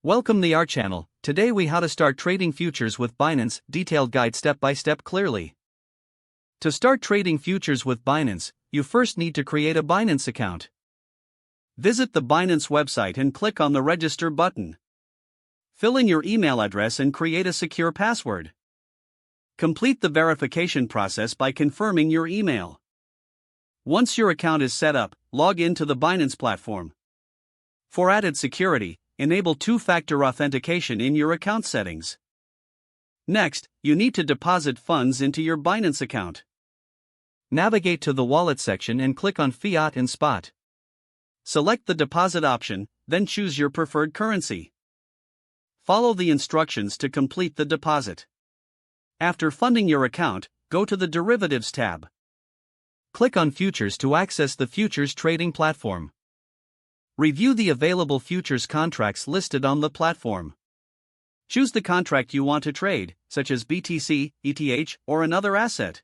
Welcome to our channel. Today we how to start trading futures with Binance, detailed guide step by step clearly. To start trading futures with Binance, you first need to create a Binance account. Visit the Binance website and click on the register button. Fill in your email address and create a secure password. Complete the verification process by confirming your email. Once your account is set up, log in to the Binance platform. For added security, enable two-factor authentication in your account settings. Next, you need to deposit funds into your Binance account. Navigate to the Wallet section and click on Fiat and Spot. Select the deposit option, then choose your preferred currency. Follow the instructions to complete the deposit. After funding your account, go to the Derivatives tab. Click on Futures to access the futures trading platform. Review the available futures contracts listed on the platform. Choose the contract you want to trade, such as BTC, ETH, or another asset.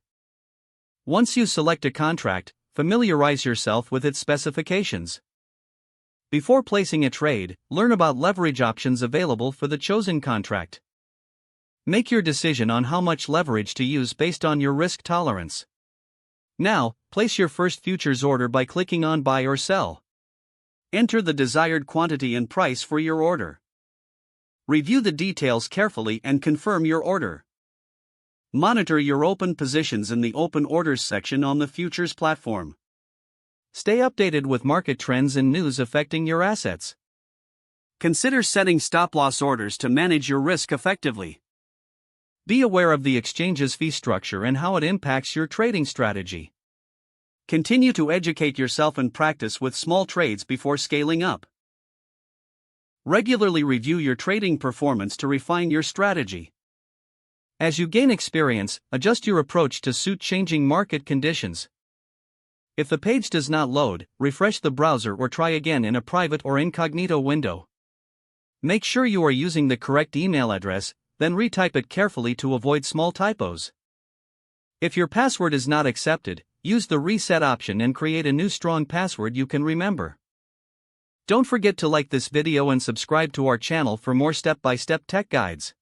Once you select a contract, familiarize yourself with its specifications. Before placing a trade, learn about leverage options available for the chosen contract. Make your decision on how much leverage to use based on your risk tolerance. Now, place your first futures order by clicking on Buy or Sell. Enter the desired quantity and price for your order. Review the details carefully and confirm your order. Monitor your open positions in the Open Orders section on the futures platform. Stay updated with market trends and news affecting your assets. Consider setting stop-loss orders to manage your risk effectively. Be aware of the exchange's fee structure and how it impacts your trading strategy. Continue to educate yourself and practice with small trades before scaling up. Regularly review your trading performance to refine your strategy. As you gain experience, adjust your approach to suit changing market conditions. If the page does not load, refresh the browser or try again in a private or incognito window. Make sure you are using the correct email address, then retype it carefully to avoid small typos. If your password is not accepted, use the reset option and create a new strong password you can remember. Don't forget to like this video and subscribe to our channel for more step-by-step tech guides.